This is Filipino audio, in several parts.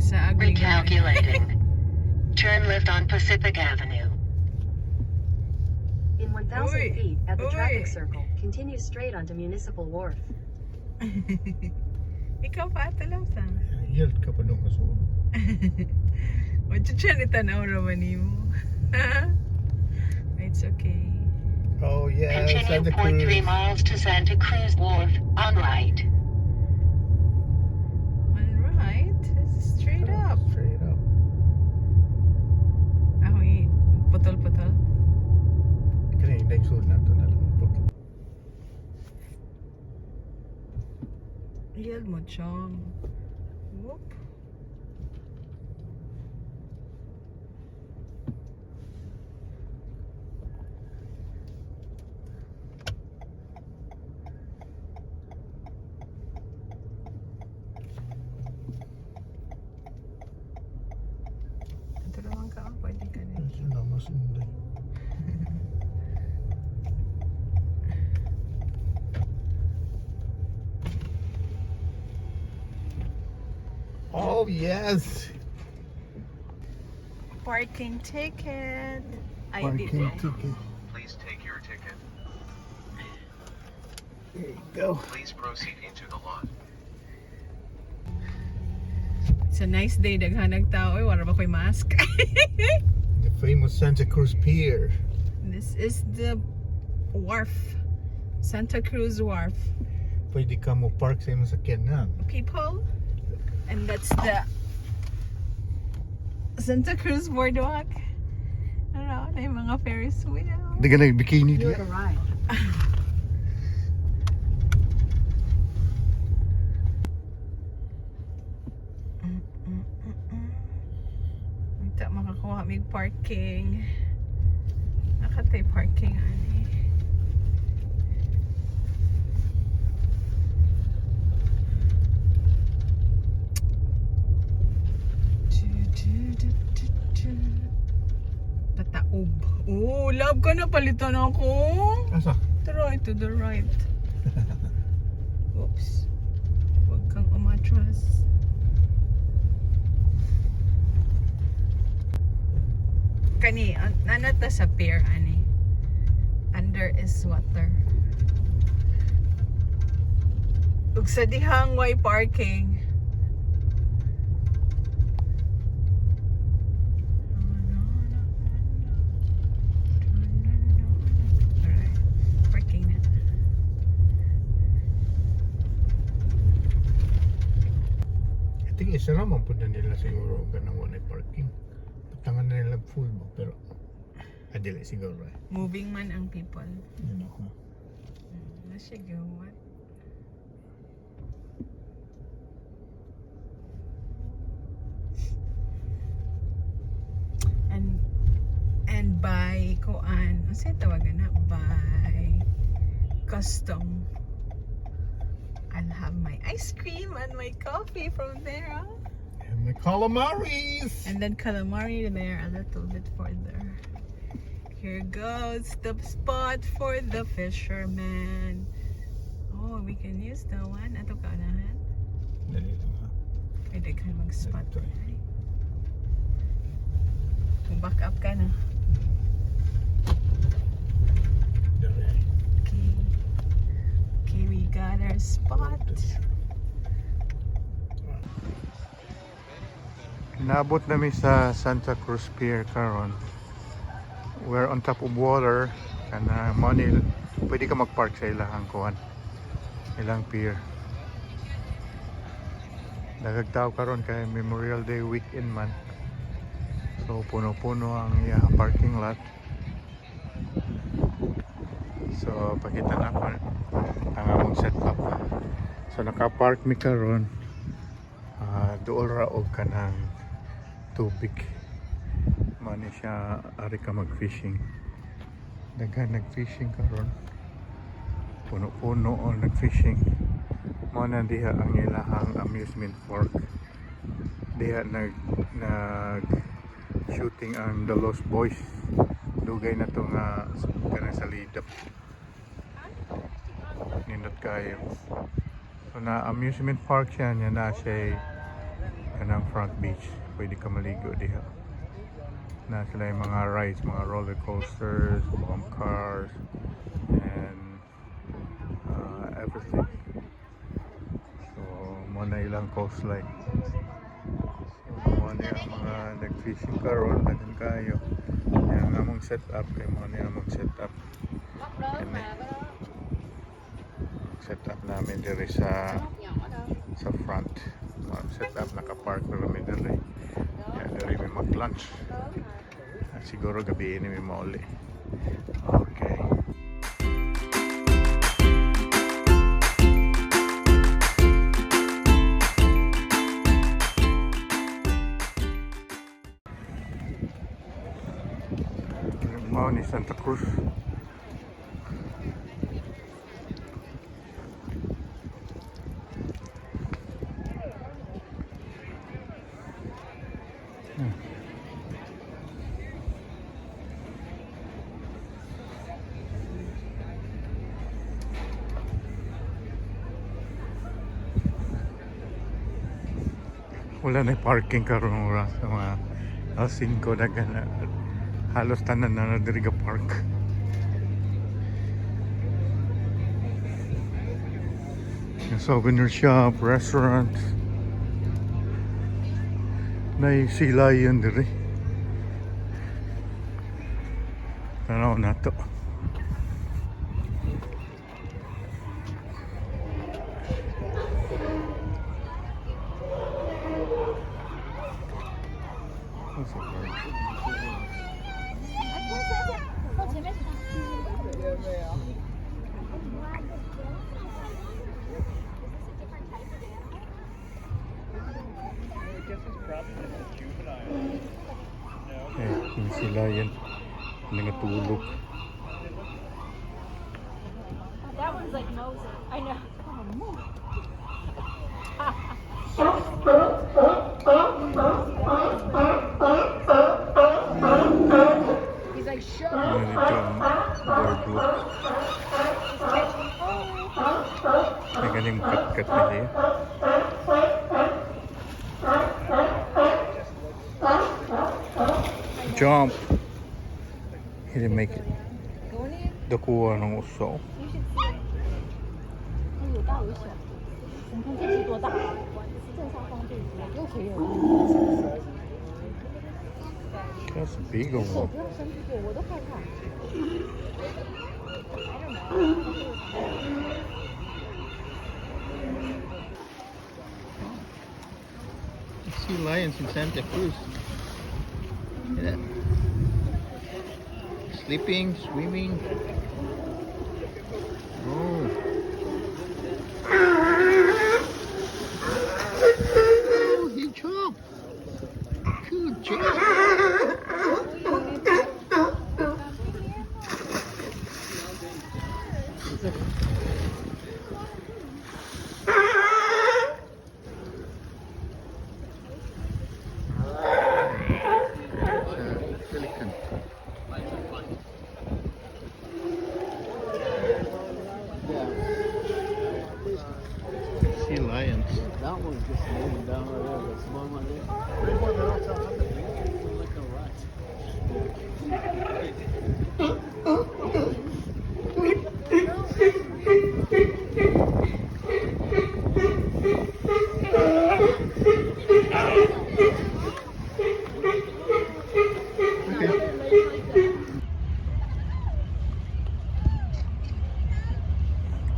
Sa ugly guy. Recalculating. Turn left on Pacific Avenue. In 1,000 Uy, feet at the uy. traffic circle, continue straight onto Municipal Wharf. Ikaw pa, Talawsan. Yield ka pa nung kasunod. Machuchan itanaw naman mo. It's okay. Oh yeah, Continue Santa 0.3 Cruz. miles to Santa Cruz Wharf, on right. Alright, this is straight up. Straight up. Ahoy, putol-putol. Kaya yung next na ito na lang. Yield mo, chong. Whoop. Ito naman ka, pwede ka rin. Kasi naman sunday. Oh yes! Parking ticket. I Parking did. ticket. Please take your ticket. There you go. Please proceed into the lot. It's a nice day, daghanag tao. Wala ba ko'y mask? The famous Santa Cruz Pier. This is the wharf. Santa Cruz Wharf. Pwede ka mo park sa imong sakyan na. People. And that's the Santa Cruz Boardwalk. Ano, na yung mga Ferris wheel. Hindi ka nag-bikini You diya. have arrived. Ito, makakuha may parking. Nakatay parking, ani. Pataob. Oh, love ka na, palitan ako. Asa? To the right. Oops. Huwag kang umatras. Kani, ano ta sa pier, ani? Under is water. Ug sa dihang way parking. Alright, parking na. I think isa naman po na nila siguro ganang wala parking. Patangan na nila full mo pero adili siguro eh. Moving man ang people. Yun ako. Sige, what? And by kuan, ano sa'yo tawagan na? By custom. I'll have my ice cream and my coffee from there. Huh? And my calamaris! And then calamari there a little bit further. Here goes the spot for the fisherman. Oh, we can use the one. Ato ka unahan. Dali lang ha. Pwede ka mag-spot. Ito eh. Kung back up ka na. Dali. Okay. Okay, we got our spot. Naabot namin sa Santa Cruz Pier karon. We're on top of water kana money pwede ka mag-park sa ilahang kuan. Ilang pier. Nagagtaw karon kay Memorial Day weekend man. So puno-puno ang iyang parking lot. So pakita na ko ang among setup. So naka-park mi karon. Dool ra og kanang tubig. Mani siya ari ka mag-fishing. Daghan nag-fishing karon. Puno-puno o nag-fishing. Mao na diha ang ilahang amusement park. Diha nag shooting ang The Lost Boys. Dugay na to nga kanang salida. Nindot kayo. So na amusement park siya, niya na siya kanang Front Beach. Pwede ka maligo diha. Na sila yung mga rides, mga roller coasters, bump cars, and everything. So, muna ilang coastline. So, muna yung mga nag-fishing karon, nagan kayo. Yan ang among setup, kay muna yung among setup. Setup namin diri sa front. Setup naka-park pero may diri. Yan, diri may mag-lunch. Siguro gabi ini may mauli. Okay. Mau ni Santa Cruz. Wala na parking karon oras sa mga alas 5 na gana. Halos tanan na diri ga park. Yung souvenir shop, restaurant. Nay sila yun diri. Tanaw na to. Yung sila yan nangatulog. That one's like Moses. I know. He's like, shut up. Yan ito ang boardwalk. May ganing kat-kat na siya. Jump! He didn't make it. Dakuha ng uso. 它有大有小。你看这只多大？正上方这只又肥又大。 That's a big one. 手不要伸出去，我都害怕。See lions in Santa Cruz. Look at that. Sleeping, swimming. Oh. Oh, he jumped. Good job. Pelican. Sea lions. That one's just moving down right there. That's one right there. Like a rat.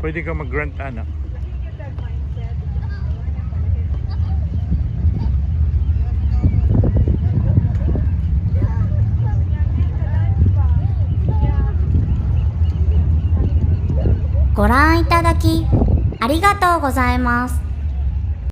Pwede ka mag-rent anak.ご覧いただきありがとうございます。